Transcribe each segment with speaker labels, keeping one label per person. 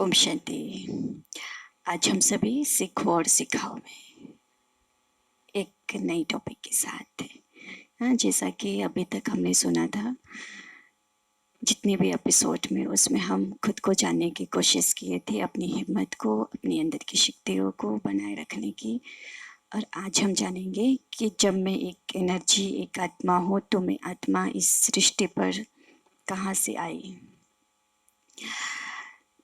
Speaker 1: ओम शांति। आज हम सभी सीखो और सिखाओ में एक नई टॉपिक के साथ हैं। हाँ, जैसा कि अभी तक हमने सुना था, जितने भी एपिसोड में उसमें हम खुद को जानने की कोशिश किए थे, अपनी हिम्मत को, अपनी अंदर की शक्तियों को बनाए रखने की। और आज हम जानेंगे कि जब मैं एक एनर्जी, एक आत्मा हूँ, तो मैं आत्मा इस सृष्टि पर कहाँ से आई।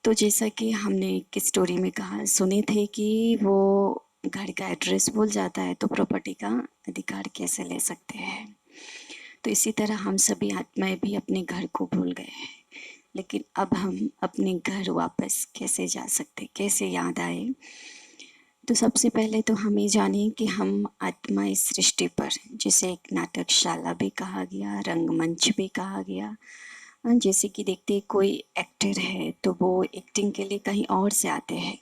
Speaker 1: तो जैसा कि हमने एक स्टोरी में कहा सुने थे कि वो घर का एड्रेस भूल जाता है तो प्रॉपर्टी का अधिकार कैसे ले सकते हैं। तो इसी तरह हम सभी आत्माएं भी अपने घर को भूल गए हैं, लेकिन अब हम अपने घर वापस कैसे जा सकते, कैसे याद आए। तो सबसे पहले तो हम ये जानें कि हम आत्मा इस सृष्टि पर, जिसे एक नाटकशाला भी कहा गया, रंगमंच भी कहा गया। जैसे कि देखते कोई एक्टर है तो वो एक्टिंग के लिए कहीं और से आते हैं।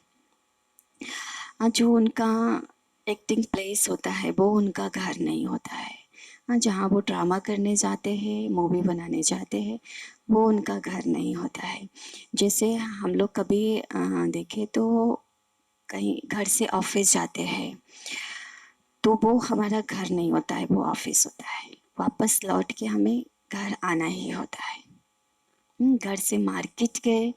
Speaker 1: जो उनका एक्टिंग प्लेस होता है वो उनका घर नहीं होता है। जहाँ वो ड्रामा करने जाते हैं, मूवी बनाने जाते हैं, वो उनका घर नहीं होता है। जैसे हम लोग कभी देखें तो कहीं घर से ऑफिस जाते हैं तो वो हमारा घर नहीं होता है, वो ऑफिस होता है। वापस लौट के हमें घर आना ही होता है। घर से मार्केट गए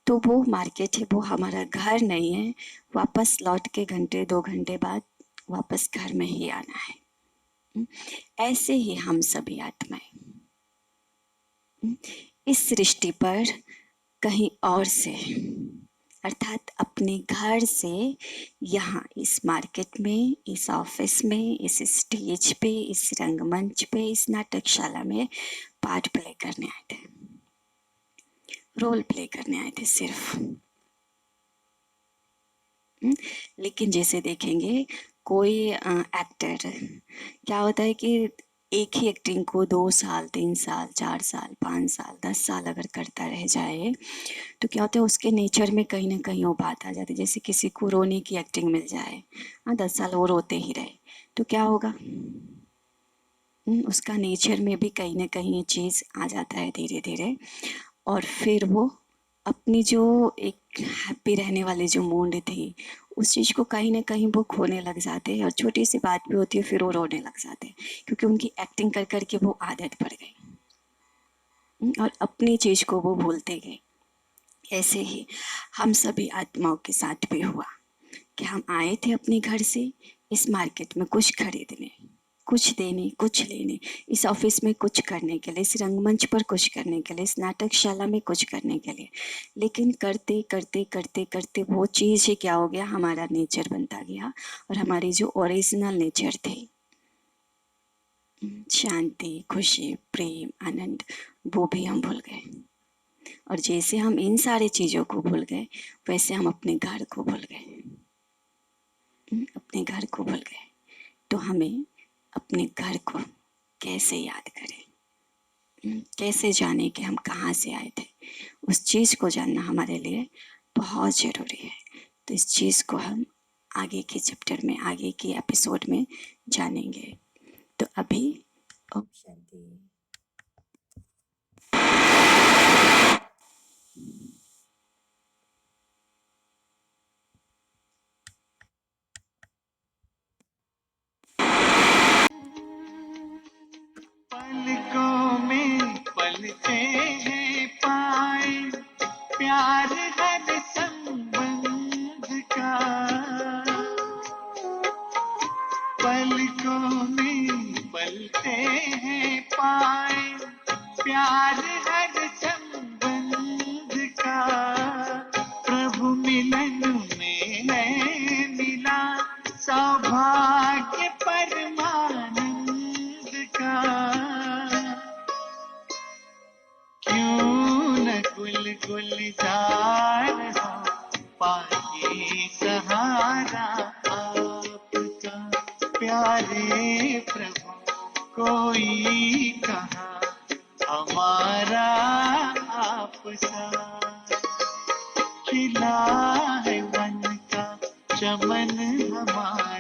Speaker 1: तो वो मार्केट है, वो हमारा घर नहीं है। वापस लौट के घंटे 2 घंटे बाद वापस घर में ही आना है। ऐसे ही हम सभी आत्माएं इस सृष्टि पर कहीं और से, अर्थात अपने घर से यहाँ इस मार्केट में, इस ऑफिस में, इस स्टेज पे, इस रंगमंच पे, इस नाटकशाला में पार्ट प्ले करने आए थे, रोल प्ले करने आए थे सिर्फ। लेकिन जैसे देखेंगे कोई एक्टर, क्या होता है कि एक ही एक्टिंग को 2 साल, 3 साल, 4 साल, 5 साल, 10 साल अगर करता रह जाए तो क्या होता है, उसके नेचर में कहीं ना कहीं वो बात आ जाती है। जैसे किसी को रोने की एक्टिंग मिल जाए, 10 साल वो रोते ही रहे तो क्या होगा, उसका नेचर में भी कहीं ना कहीं ये चीज़ आ जाता है धीरे धीरे। और फिर वो अपनी जो एक हैप्पी रहने वाली जो मूड थी, उस चीज़ को कहीं ना कहीं वो खोने लग जाते हैं। और छोटी सी बात भी होती है फिर वो रोने लग जाते हैं, क्योंकि उनकी एक्टिंग कर कर के वो आदत पड़ गई और अपनी चीज़ को वो भूलते गए। ऐसे ही हम सभी आत्माओं के साथ भी हुआ कि हम आए थे अपने घर से इस मार्केट में कुछ खरीदने, कुछ देने, कुछ लेने, इस ऑफिस में कुछ करने के लिए, इस रंगमंच पर कुछ करने के लिए, इस नाटकशाला में कुछ करने के लिए। लेकिन करते करते करते करते वो चीज़ ही क्या हो गया, हमारा नेचर बनता गया। और हमारी जो ओरिजिनल नेचर थी, शांति, खुशी, प्रेम, आनंद, वो भी हम भूल गए। और जैसे हम इन सारी चीज़ों को भूल गए, वैसे हम अपने घर को भूल गए। अपने घर को भूल गए तो हमें अपने घर को कैसे याद करें, कैसे जाने कि हम कहाँ से आए थे। उस चीज़ को जानना हमारे लिए बहुत ज़रूरी है। तो इस चीज़ को हम आगे के चैप्टर में, आगे के एपिसोड में जानेंगे। तो अभी ओम शांति।
Speaker 2: पलकों में पलते हैं पाए प्यार हर संबंध का। पलकों में पलते हैं पाए प्यार हर संबंध का। प्रभु मिलन में है मिला सौभाग्य परमानंद का। क्यों न गुल गुलजार हो पाए सहारा आपका। प्यारे प्रभु कोई कहाँ हमारा आपसा। खिला है मन का चमन हमारा